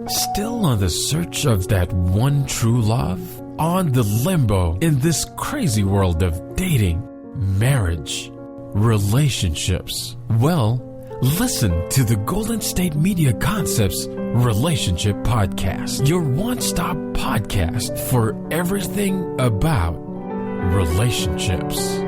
Still on the search of that one true love? On the limbo in this crazy world of dating, marriage, relationships? Well, listen to the Golden State Media Concepts Relationship Podcast, your one-stop podcast for everything about relationships.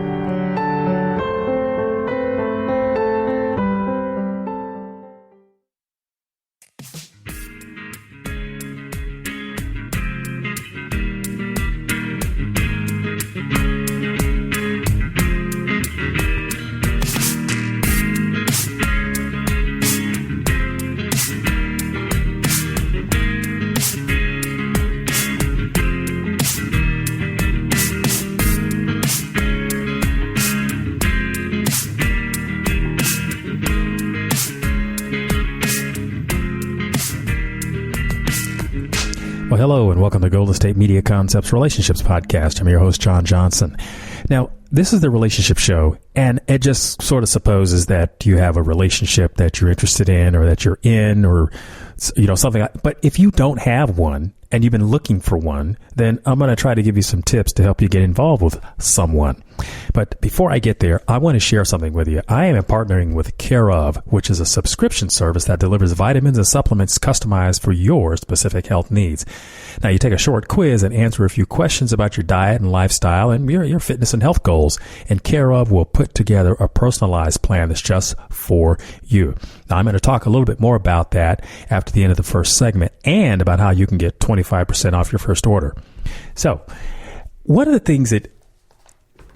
Well, hello, and welcome to Golden State Media Concepts Relationships Podcast. I'm your host, John Johnson. Now, this is the relationship show, and it just sort of supposes that you have a relationship that you're interested in or that you're in or, something. But if you don't have one and you've been looking for one, then I'm going to try to give you some tips to help you get involved with someone. But before I get there, I want to share something with you. I am partnering with Care Of, which is a subscription service that delivers vitamins and supplements customized for your specific health needs. Now, you take a short quiz and answer a few questions about your diet and lifestyle and your fitness and health goals, and Care Of will put together a personalized plan that's just for you. Now, I'm going to talk a little bit more about that after the end of the first segment and about how you can get 25% off your first order. So, one of the things that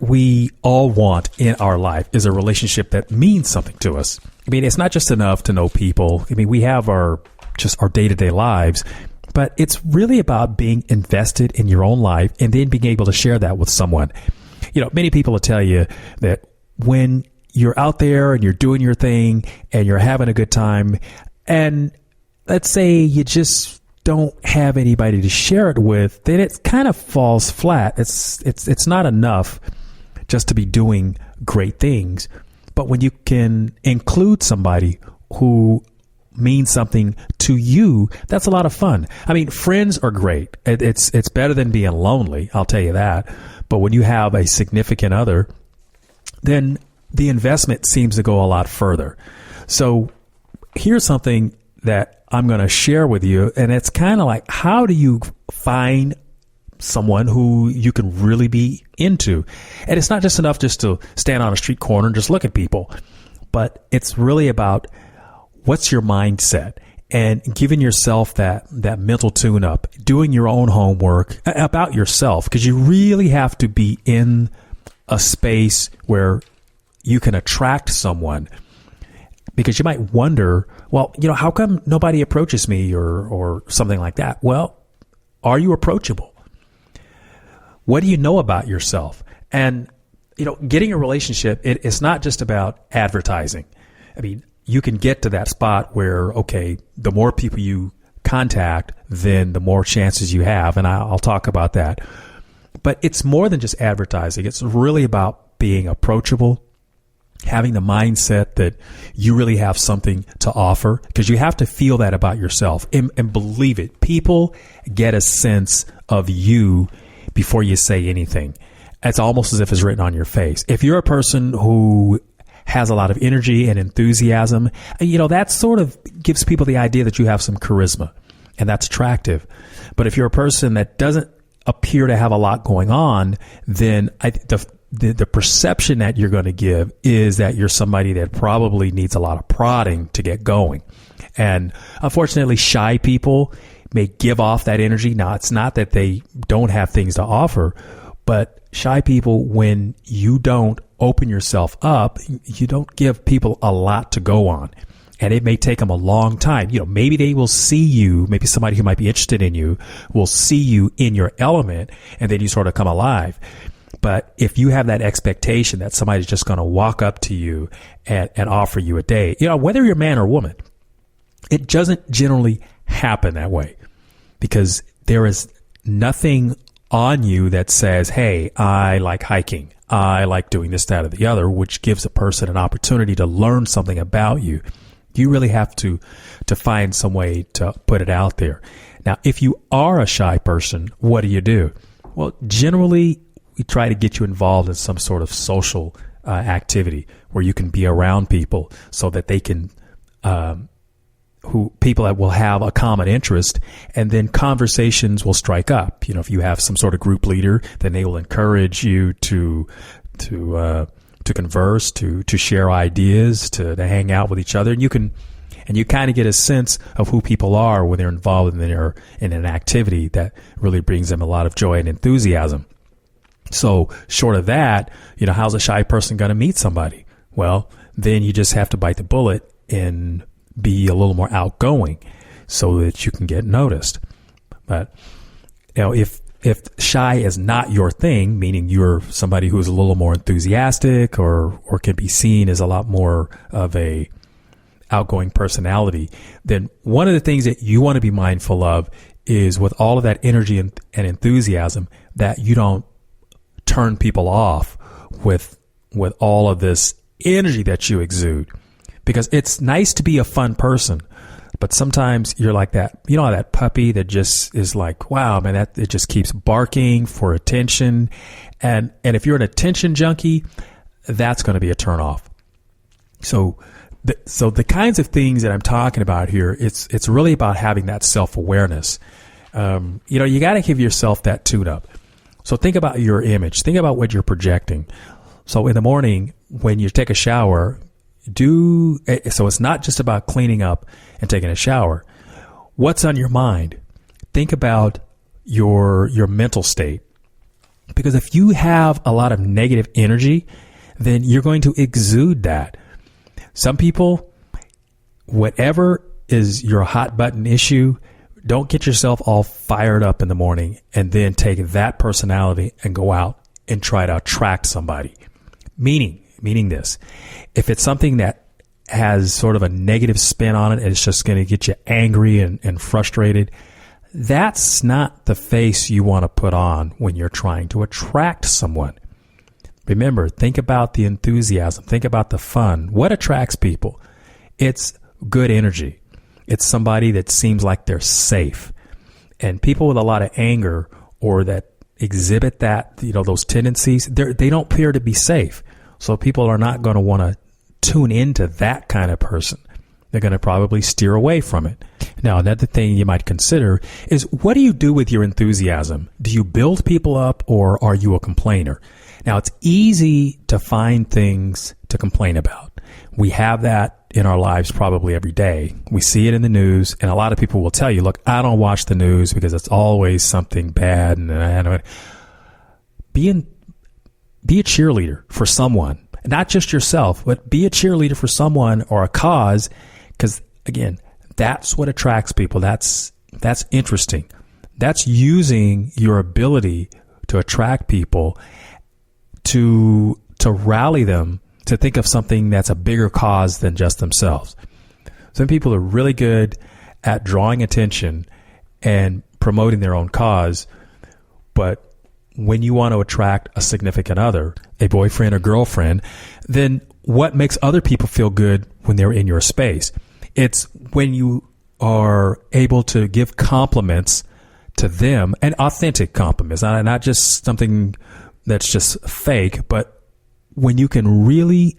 we all want in our life is a relationship that means something to us. I mean, it's not just enough to know people. I mean, we have our day-to-day lives, but it's really about being invested in your own life and then being able to share that with someone. Many people will tell you that when you're out there and you're doing your thing and you're having a good time, and let's say you just don't have anybody to share it with, then it kind of falls flat. It's not enough just to be doing great things. But when you can include somebody who means something to you, that's a lot of fun. I mean, friends are great. It's better than being lonely, I'll tell you that. But when you have a significant other, then the investment seems to go a lot further. So here's something that I'm going to share with you, and it's kind of like, how do you find someone who you can really be into? And it's not just enough just to stand on a street corner and just look at people, but it's really about what's your mindset and giving yourself that mental tune-up, doing your own homework about yourself, because you really have to be in a space where you can attract someone. Because you might wonder, well, how come nobody approaches me or something like that? Well, are you approachable? What do you know about yourself? And, getting a relationship, it's not just about advertising. I mean, you can get to that spot where, okay, the more people you contact, then the more chances you have. And I'll talk about that. But it's more than just advertising. It's really about being approachable, having the mindset that you really have something to offer, because you have to feel that about yourself and believe it. People get a sense of you before you say anything. It's almost as if it's written on your face. If you're a person who has a lot of energy and enthusiasm, that sort of gives people the idea that you have some charisma, and that's attractive. But if you're a person that doesn't appear to have a lot going on, then the perception that you're going to give is that you're somebody that probably needs a lot of prodding to get going. And unfortunately, shy people may give off that energy. Now, it's not that they don't have things to offer, but shy people, when you don't open yourself up, you don't give people a lot to go on. And it may take them a long time. Maybe they will see you, maybe somebody who might be interested in you will see you in your element, and then you sort of come alive. But if you have that expectation that somebody's just going to walk up to you and offer you a date, whether you're man or woman, it doesn't generally happen that way, because there is nothing on you that says, hey, I like hiking, I like doing this, that, or the other, which gives a person an opportunity to learn something about you. You really have to find some way to put it out there. Now, if you are a shy person, what do? Well, generally, we try to get you involved in some sort of social activity where you can be around people so that they can, people that will have a common interest, and then conversations will strike up. If you have some sort of group leader, then they will encourage you to converse, to share ideas, to hang out with each other, and you kind of get a sense of who people are when they're involved in an activity that really brings them a lot of joy and enthusiasm. So short of that, how's a shy person going to meet somebody? Well, then you just have to bite the bullet and be a little more outgoing so that you can get noticed. But if shy is not your thing, meaning you're somebody who's a little more enthusiastic or can be seen as a lot more of a outgoing personality, then one of the things that you want to be mindful of is, with all of that energy and enthusiasm, that you don't turn people off with all of this energy that you exude. Because it's nice to be a fun person, but sometimes you're like that, that puppy that just is like, wow, man, it just keeps barking for attention. And if you're an attention junkie, that's going to be a turnoff. So the kinds of things that I'm talking about here, it's really about having that self-awareness. You got to give yourself that tune-up. So think about your image. Think about what you're projecting. So in the morning, when you take a shower, so it's not just about cleaning up and taking a shower. What's on your mind? Think about your mental state. Because if you have a lot of negative energy, then you're going to exude that. Some people, whatever is your hot button issue, don't get yourself all fired up in the morning and then take that personality and go out and try to attract somebody. Meaning this, if it's something that has sort of a negative spin on it and it's just going to get you angry and frustrated, that's not the face you want to put on when you're trying to attract someone. Remember, think about the enthusiasm. Think about the fun. What attracts people? It's good energy. It's somebody that seems like they're safe. And people with a lot of anger or that exhibit that, those tendencies, they don't appear to be safe. So people are not going to want to tune into that kind of person. They're going to probably steer away from it. Now, another thing you might consider is, what do you do with your enthusiasm? Do you build people up, or are you a complainer? Now, it's easy to find things to complain about. We have that in our lives probably every day. We see it in the news, and a lot of people will tell you, look, I don't watch the news because it's always something bad. And be a cheerleader for someone, not just yourself, but be a cheerleader for someone or a cause, because, again, that's what attracts people. That's interesting. That's using your ability to attract people to rally them to think of something that's a bigger cause than just themselves. Some people are really good at drawing attention and promoting their own cause, but when you want to attract a significant other, a boyfriend or girlfriend, then what makes other people feel good when they're in your space? It's when you are able to give compliments to them, and authentic compliments, not just something that's just fake, but when you can really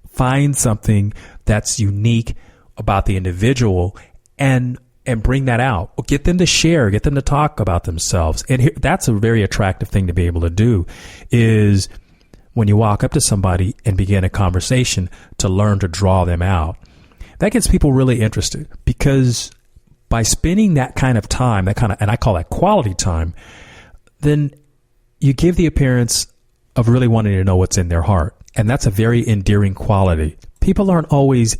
find something that's unique about the individual and bring that out. Get them to share, get them to talk about themselves. And that's a very attractive thing to be able to do, is when you walk up to somebody and begin a conversation, to learn to draw them out. That gets people really interested, because by spending that kind of time, and I call that quality time, then you give the appearance of really wanting to know what's in their heart. And that's a very endearing quality. People aren't always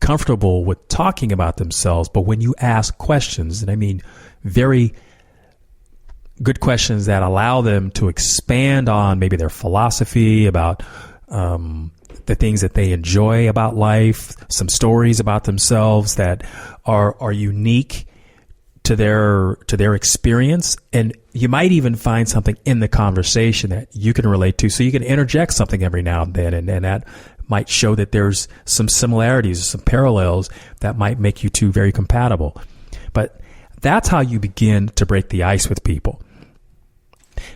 comfortable with talking about themselves, but when you ask questions, and I mean very good questions that allow them to expand on maybe their philosophy about the things that they enjoy about life, some stories about themselves that are unique to their experience, and you might even find something in the conversation that you can relate to, so you can interject something every now and then, and that might show that there's some similarities, some parallels that might make you two very compatible. But that's how you begin to break the ice with people.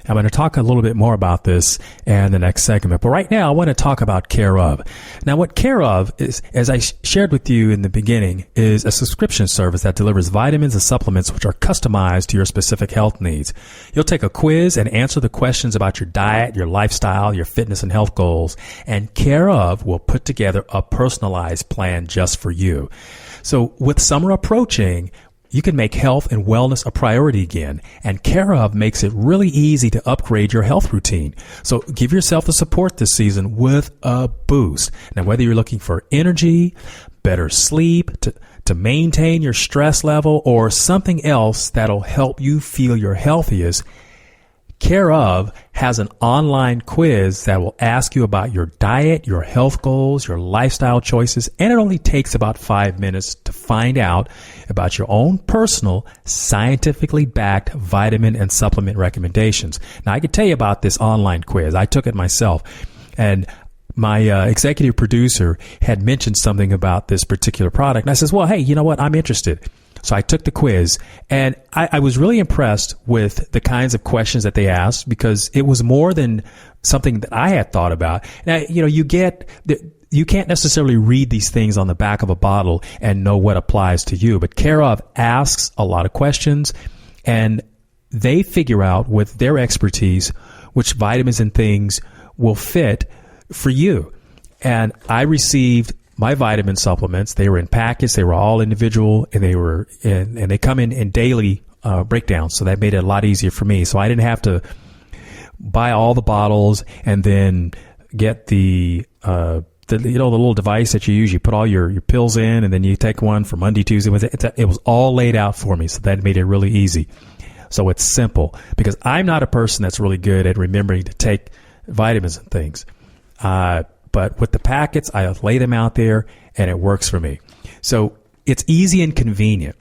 I'm going to talk a little bit more about this in the next segment. But right now, I want to talk about Care Of. Now, what Care Of is, as I shared with you in the beginning, is a subscription service that delivers vitamins and supplements which are customized to your specific health needs. You'll take a quiz and answer the questions about your diet, your lifestyle, your fitness and health goals. And Care Of will put together a personalized plan just for you. So with summer approaching, you can make health and wellness a priority again, and Care Of makes it really easy to upgrade your health routine. So give yourself the support this season with a boost. Now, whether you're looking for energy, better sleep, to maintain your stress level, or something else that'll help you feel your healthiest, Care Of has an online quiz that will ask you about your diet, your health goals, your lifestyle choices, and it only takes about 5 minutes to find out about your own personal, scientifically backed vitamin and supplement recommendations. Now, I can tell you about this online quiz. I took it myself, and my executive producer had mentioned something about this particular product, and I says, well, hey, you know what? I'm interested. So I took the quiz, and I was really impressed with the kinds of questions that they asked, because it was more than something that I had thought about. Now, you can't necessarily read these things on the back of a bottle and know what applies to you, but Care Of asks a lot of questions, and they figure out with their expertise which vitamins and things will fit for you. And I received my vitamin supplements. They were in packets. They were all individual, and they come in daily breakdowns. So that made it a lot easier for me. So I didn't have to buy all the bottles and then get the little device that you use. You put all your pills in, and then you take one for Monday, Tuesday, Wednesday. It was all laid out for me. So that made it really easy. So it's simple, because I'm not a person that's really good at remembering to take vitamins and things. But with the packets, I lay them out there, and it works for me. So it's easy and convenient,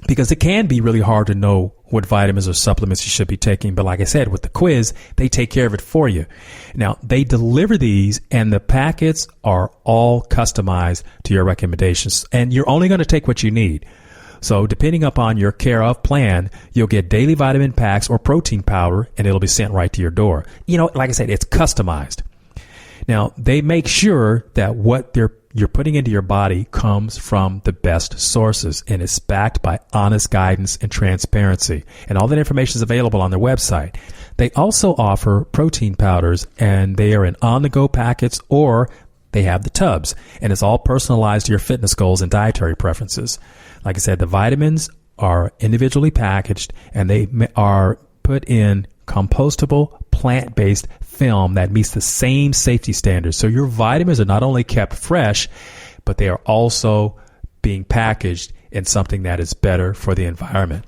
because it can be really hard to know what vitamins or supplements you should be taking. But like I said, with the quiz, they take care of it for you. Now, they deliver these, and the packets are all customized to your recommendations. And you're only going to take what you need. So depending upon your Care Of plan, you'll get daily vitamin packs or protein powder, and it'll be sent right to your door. Like I said, it's customized. Now, they make sure that what you're putting into your body comes from the best sources, and is backed by honest guidance and transparency. And all that information is available on their website. They also offer protein powders, and they are in on-the-go packets, or they have the tubs, and it's all personalized to your fitness goals and dietary preferences. Like I said, the vitamins are individually packaged, and they are put in compostable, plant-based film that meets the same safety standards. So your vitamins are not only kept fresh, but they are also being packaged in something that is better for the environment.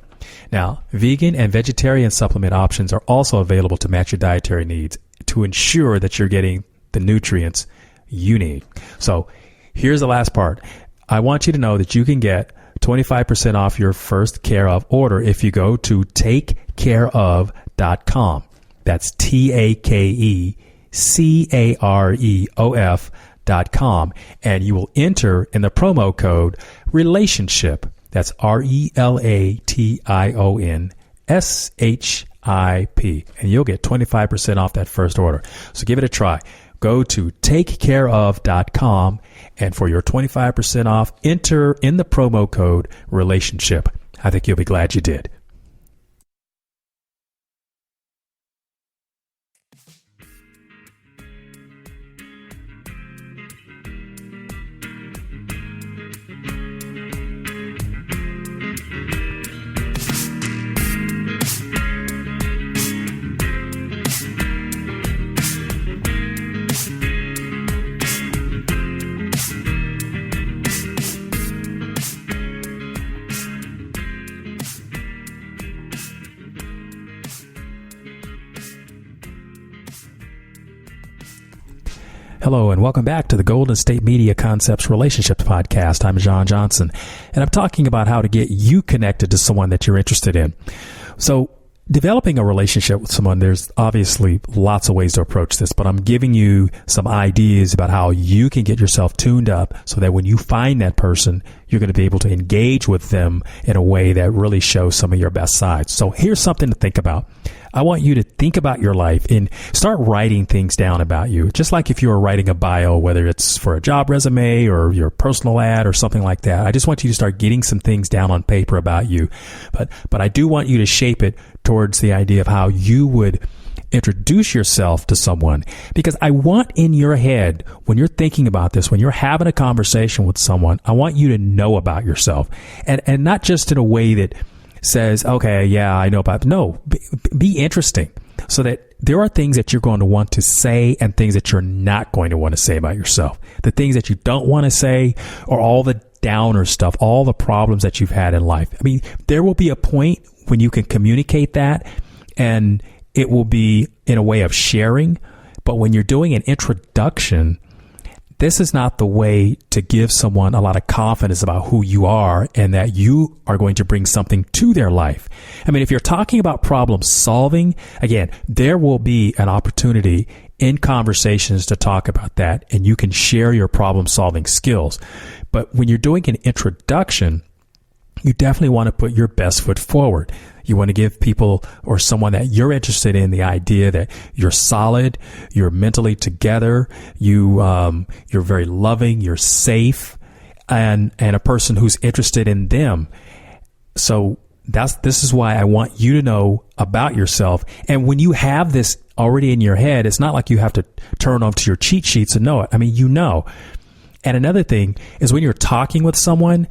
Now, vegan and vegetarian supplement options are also available to match your dietary needs to ensure that you're getting the nutrients you need. So here's the last part. I want you to know that you can get 25% off your first Care Of order if you go to takecareof.com. That's takecareof.com. And you will enter in the promo code relationship. That's RELATIONSHIP. And you'll get 25% off that first order. So give it a try. Go to takecareof.com, and for your 25% off, enter in the promo code relationship. I think you'll be glad you did. Hello, and welcome back to the Golden State Media Concepts Relationships Podcast. I'm John Johnson, and I'm talking about how to get you connected to someone that you're interested in. So developing a relationship with someone, there's obviously lots of ways to approach this, but I'm giving you some ideas about how you can get yourself tuned up so that when you find that person, you're going to be able to engage with them in a way that really shows some of your best sides. So here's something to think about. I want you to think about your life and start writing things down about you. Just like if you were writing a bio, whether it's for a job resume or your personal ad or something like that. I just want you to start getting some things down on paper about you. But I do want you to shape it towards the idea of how you would introduce yourself to someone. Because I want in your head, when you're thinking about this, when you're having a conversation with someone, I want you to know about yourself. And not just in a way that says, okay, yeah, I know about it. No, be interesting so that there are things that you're going to want to say and things that you're not going to want to say about yourself. The things that you don't want to say are all the downer stuff, all the problems that you've had in life. I mean, there will be a point when you can communicate that and it will be in a way of sharing. But when you're doing an introduction, this is not the way to give someone a lot of confidence about who you are and that you are going to bring something to their life. I mean, if you're talking about problem solving, again, there will be an opportunity in conversations to talk about that, and you can share your problem solving skills. But when you're doing an introduction, you definitely want to put your best foot forward. You want to give people or someone that you're interested in the idea that you're solid, you're mentally together, you're very loving, you're safe, and a person who's interested in them. So this is why I want you to know about yourself. And when you have this already in your head, it's not like you have to turn on to your cheat sheets and know it. I mean, you know. And another thing is when you're talking with someone,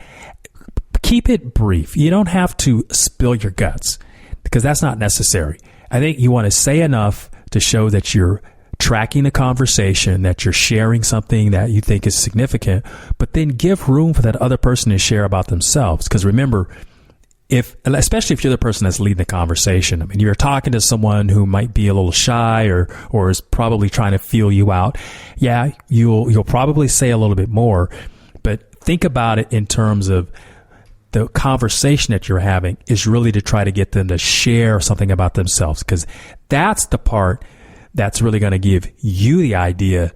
keep it brief. You don't have to spill your guts because that's not necessary. I think you want to say enough to show that you're tracking the conversation, that you're sharing something that you think is significant, but then give room for that other person to share about themselves. Because remember, especially if you're the person that's leading the conversation, I mean, you're talking to someone who might be a little shy or is probably trying to feel you out. Yeah, you'll probably say a little bit more, but think about it in terms of the conversation that you're having is really to try to get them to share something about themselves, because that's the part that's really going to give you the idea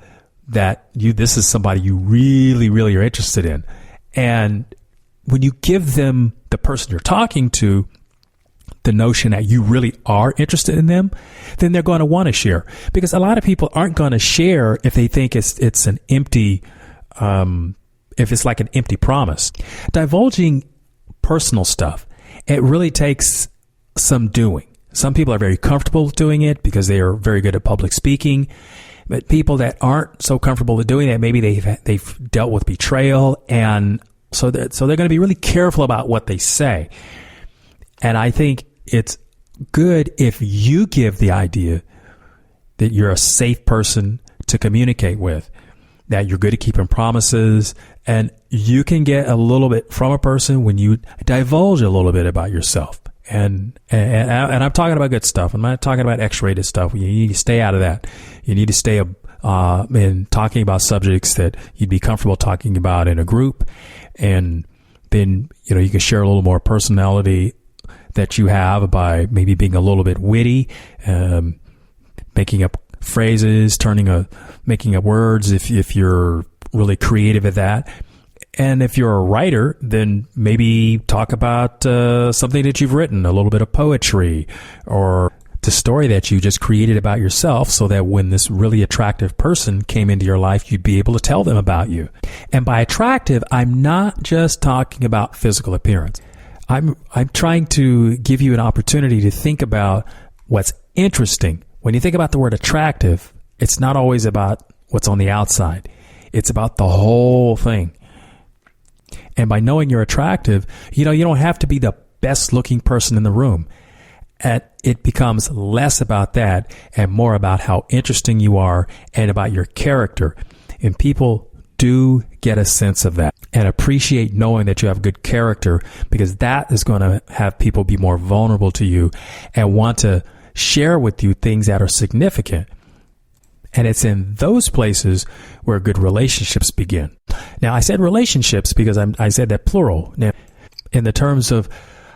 that this is somebody you really, really are interested in. And when you give them, the person you're talking to, the notion that you really are interested in them, then they're going to want to share. Because a lot of people aren't going to share if they think it's an empty, if it's like an empty promise. Divulging personal stuff, it really takes some doing. Some people are very comfortable doing it because they are very good at public speaking. But people that aren't so comfortable with doing that, maybe they've dealt with betrayal, and so they're going to be really careful about what they say. And I think it's good if you give the idea that you're a safe person to communicate with, that you're good at keeping promises, and you can get a little bit from a person when you divulge a little bit about yourself. And I'm talking about good stuff. I'm not talking about X-rated stuff. You need to stay out of that. You need to stay in talking about subjects that you'd be comfortable talking about in a group. And then, you can share a little more personality that you have by maybe being a little bit witty, making up phrases, making up words if you're really creative at that. And if you're a writer, then maybe talk about something that you've written, a little bit of poetry, or the story that you just created about yourself, so that when this really attractive person came into your life, you'd be able to tell them about you. And by attractive, I'm not just talking about physical appearance. I'm trying to give you an opportunity to think about what's interesting. When you think about the word attractive, it's not always about what's on the outside. It's about the whole thing. And by knowing you're attractive, you don't have to be the best looking person in the room. And it becomes less about that and more about how interesting you are and about your character. And people do get a sense of that and appreciate knowing that you have good character, because that is going to have people be more vulnerable to you and want to share with you things that are significant. And it's in those places where good relationships begin. Now, I said relationships because I said that plural. Now, in the terms of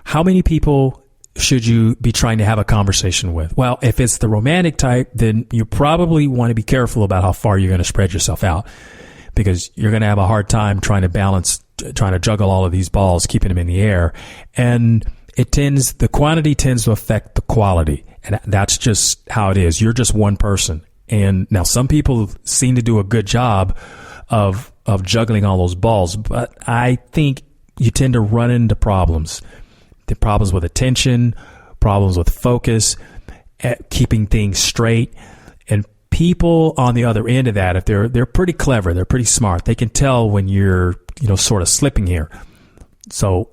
how many people should you be trying to have a conversation with? Well, if it's the romantic type, then you probably want to be careful about how far you're going to spread yourself out, because you're going to have a hard time trying to juggle all of these balls, keeping them in the air. And the quantity tends to affect the quality. And that's just how it is. You're just one person. And now some people seem to do a good job of juggling all those balls, but I think you tend to run into problems. The problems with attention, problems with focus, keeping things straight. And people on the other end of that, if they're pretty clever, they're pretty smart, they can tell when you're, sort of slipping here. So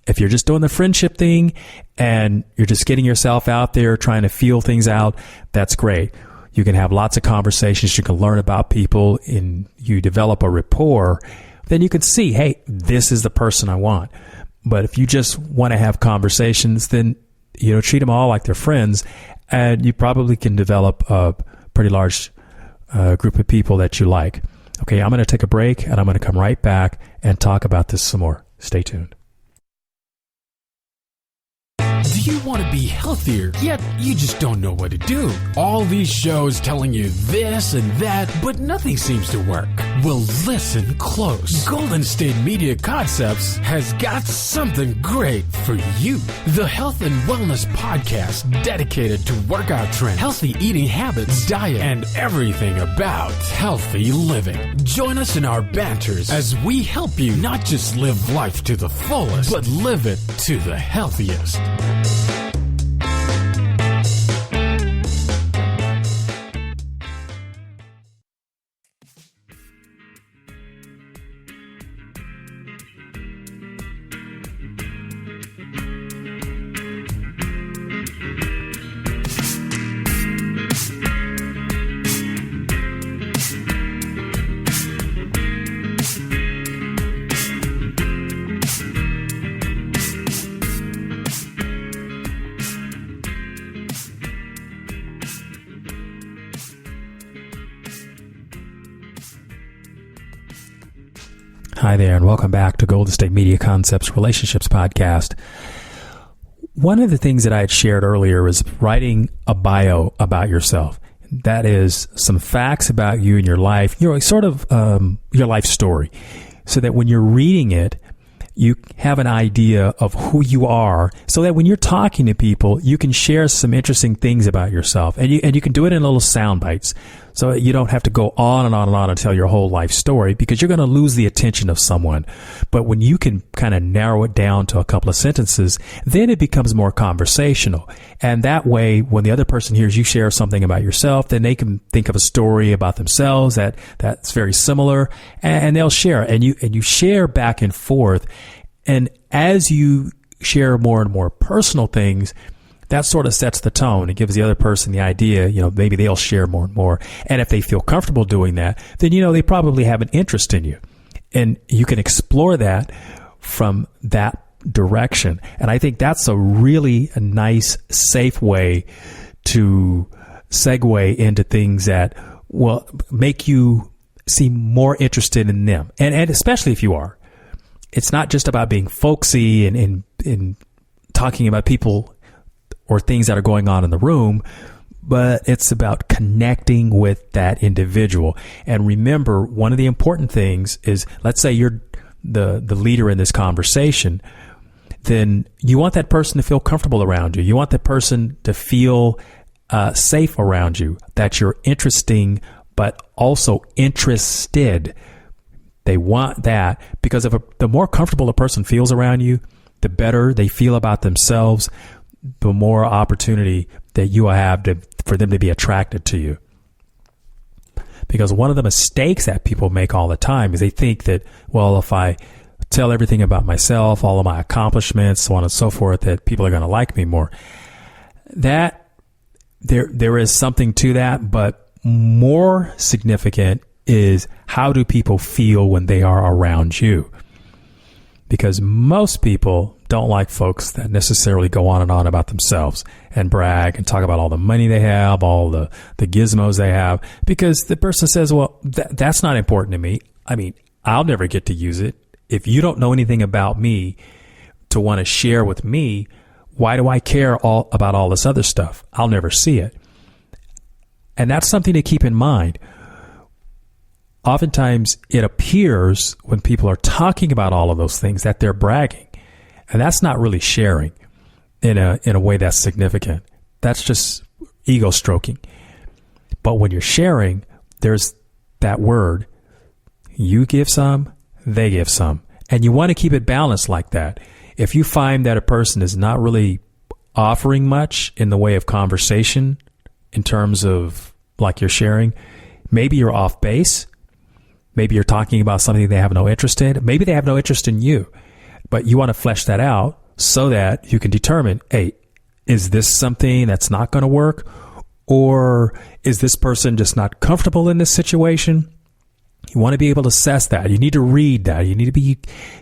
if you're just doing the friendship thing and you're just getting yourself out there, trying to feel things out, that's great. You can have lots of conversations. You can learn about people and you develop a rapport. Then you can see, hey, this is the person I want. But if you just want to have conversations, then, treat them all like they're friends, and you probably can develop a pretty large group of people that you like. Okay, I'm going to take a break, and I'm going to come right back and talk about this some more. Stay tuned. Do you want to be healthier, yet you just don't know what to do? All these shows telling you this and that, but nothing seems to work. Well, listen close. Golden State Media Concepts has got something great for you. The Health and Wellness Podcast, dedicated to workout trends, healthy eating habits, diet, and everything about healthy living. Join us in our banters as we help you not just live life to the fullest, but live it to the healthiest. Hi there, and welcome back to Golden State Media Concepts Relationships Podcast. One of the things that I had shared earlier was writing a bio about yourself. That is some facts about you and your life, sort of your life story, so that when you're reading it, you have an idea of who you are, so that when you're talking to people, you can share some interesting things about yourself, and you can do it in little sound bites. So you don't have to go on and on and on and tell your whole life story, because you're going to lose the attention of someone. But when you can kind of narrow it down to a couple of sentences, then it becomes more conversational. And that way, when the other person hears you share something about yourself, then they can think of a story about themselves that's very similar, and they'll share. And you share back and forth. And as you share more and more personal things, that sort of sets the tone. It gives the other person the idea, maybe they'll share more and more. And if they feel comfortable doing that, then, they probably have an interest in you. And you can explore that from that direction. And I think that's a really nice, safe way to segue into things that will make you seem more interested in them. And especially if you are. It's not just about being folksy and talking about people or things that are going on in the room, but it's about connecting with that individual. And remember, one of the important things is, let's say you're the leader in this conversation, then you want that person to feel comfortable around you. You want that person to feel safe around you, that you're interesting, but also interested. They want that, because the more comfortable a person feels around you, the better they feel about themselves, the more opportunity that you have for them to be attracted to you. Because one of the mistakes that people make all the time is they think that, well, if I tell everything about myself, all of my accomplishments, so on and so forth, that people are going to like me more. That there is something to that, but more significant is, how do people feel when they are around you? Because most people don't like folks that necessarily go on and on about themselves and brag and talk about all the money they have, all the gizmos they have, because the person says, well, that's not important to me. I mean, I'll never get to use it. If you don't know anything about me to want to share with me, Why do I care about all this other stuff? I'll never see it. And that's something to keep in mind. Oftentimes, it appears when people are talking about all of those things that they're bragging. And that's not really sharing in a way that's significant. That's just ego stroking. But when you're sharing, there's that word. You give some, they give some. And you want to keep it balanced like that. If you find that a person is not really offering much in the way of conversation, in terms of like you're sharing, maybe you're off base. Maybe you're talking about something they have no interest in. Maybe they have no interest in you. But you want to flesh that out so that you can determine, hey, is this something that's not going to work? Or is this person just not comfortable in this situation? You want to be able to assess that. You need to read that. You need to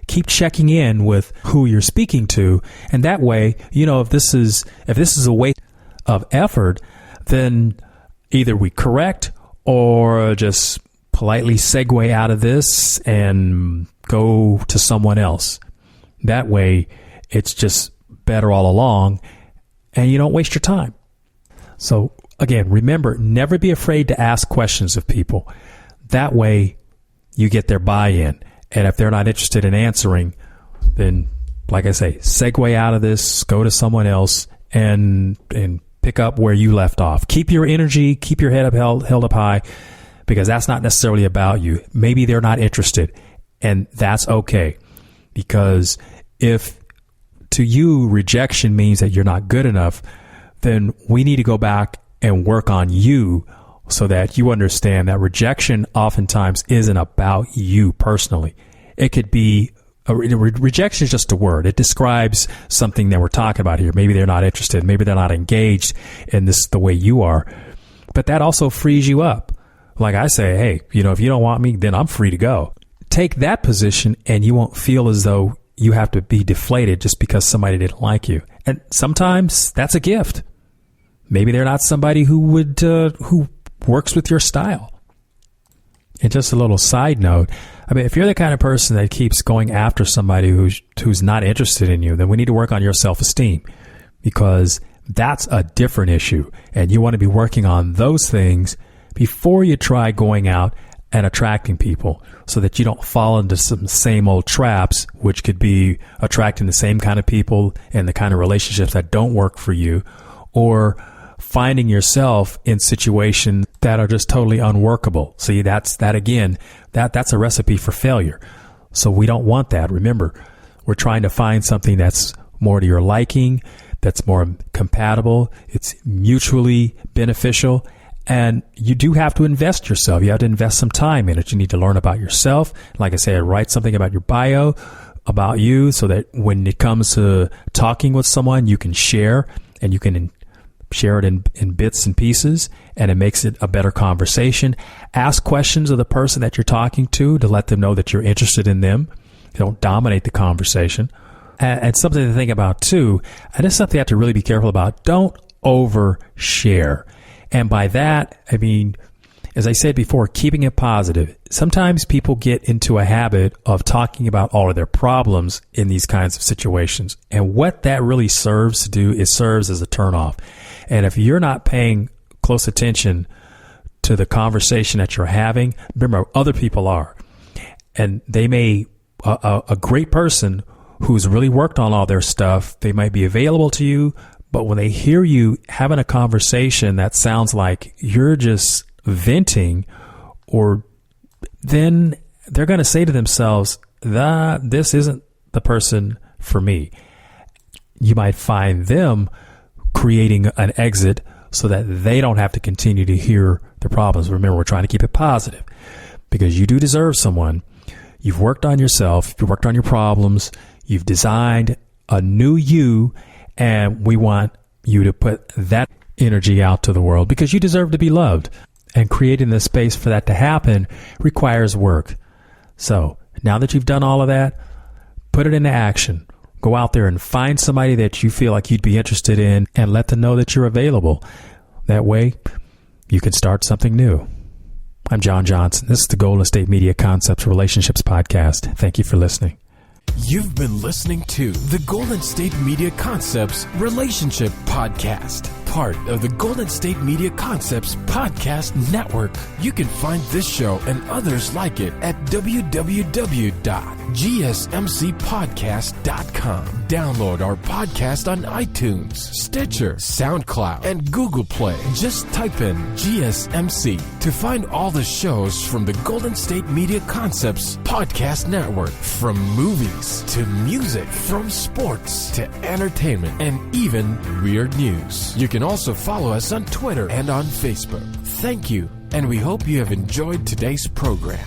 keep checking in with who you're speaking to. And that way, if this is a waste of effort, then either we correct or just politely segue out of this and go to someone else. That way, it's just better all along, and you don't waste your time. So, again, remember, never be afraid to ask questions of people. That way, you get their buy-in. And if they're not interested in answering, then, like I say, segue out of this, go to someone else, and pick up where you left off. Keep your energy, keep your head up held up high, because that's not necessarily about you. Maybe they're not interested, and that's okay. Because if to you rejection means that you're not good enough, then we need to go back and work on you so that you understand that rejection oftentimes isn't about you personally. It could be rejection is just a word. It describes something that we're talking about here. Maybe they're not interested. Maybe they're not engaged in this the way you are. But that also frees you up. Like I say, hey, if you don't want me, then I'm free to go. Take that position and you won't feel as though you have to be deflated just because somebody didn't like you. And sometimes that's a gift. Maybe they're not somebody who works with your style. And just a little side note, if you're the kind of person that keeps going after somebody who's not interested in you, then we need to work on your self-esteem, because that's a different issue. And you want to be working on those things before you try going out and attracting people, so that you don't fall into some same old traps, which could be attracting the same kind of people and the kind of relationships that don't work for you, or finding yourself in situations that are just totally unworkable. See, that's a recipe for failure. So we don't want that. Remember, we're trying to find something that's more to your liking, that's more compatible, it's mutually beneficial. And you do have to invest yourself. You have to invest some time in it. You need to learn about yourself. Like I said, write something about your bio, about you, so that when it comes to talking with someone, you can share, and you can share it in bits and pieces, and it makes it a better conversation. Ask questions of the person that you're talking to let them know that you're interested in them. Don't dominate the conversation. And something to think about too, and it's something you have to really be careful about. Don't overshare. And by that, I mean, as I said before, keeping it positive. Sometimes people get into a habit of talking about all of their problems in these kinds of situations. And what that really serves to do is serves as a turnoff. And if you're not paying close attention to the conversation that you're having, remember, other people are. And they may, a great person who's really worked on all their stuff, they might be available to you. But when they hear you having a conversation that sounds like you're just venting, or then they're going to say to themselves, this isn't the person for me. You might find them creating an exit so that they don't have to continue to hear the problems. Remember, we're trying to keep it positive, because you do deserve someone. You've worked on yourself. You've worked on your problems. You've designed a new you. And we want you to put that energy out to the world, because you deserve to be loved. And creating the space for that to happen requires work. So now that you've done all of that, put it into action. Go out there and find somebody that you feel like you'd be interested in, and let them know that you're available. That way, you can start something new. I'm John Johnson. This is the Golden State Media Concepts Relationships Podcast. Thank you for listening. You've been listening to the Golden State Media Concepts Relationship Podcast, part of the Golden State Media Concepts Podcast Network. You can find this show and others like it at www.gsmcpodcast.com. Download our podcast on iTunes, Stitcher, SoundCloud, and Google Play. Just type in GSMC to find all the shows from the Golden State Media Concepts Podcast Network, from movies to music, from sports to entertainment, and even weird news. You can also follow us on Twitter and on Facebook. Thank you, and we hope you have enjoyed today's program.